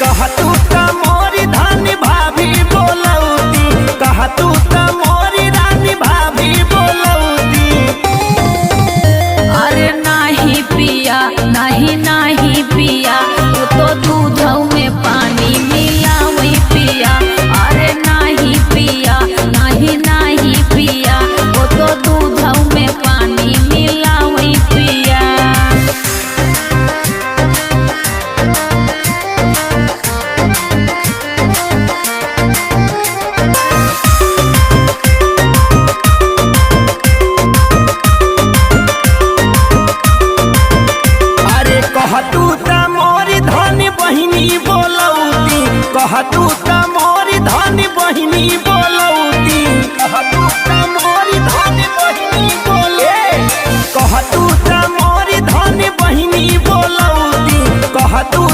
कहतू त मोरी धानी भाभी बोलौती, कहतू त मोरी रानी भाभी बोलौती। अरे नाही पिया नाही नाही पिया, वो तो दूध में पानी मिलावई पिया। अरे नाही पिया नाही नाही पिया, वो तो दूध में पानी मिलावई पिया। कहतू त मोरी धनी बहिनी बोलौती, कहतू त मोरी धनी बहिनी बोलौती, कहतू त मोरी धनी बहिनी बोले, कहतू त मोरी धनी बहिनी बोलौती, कहतू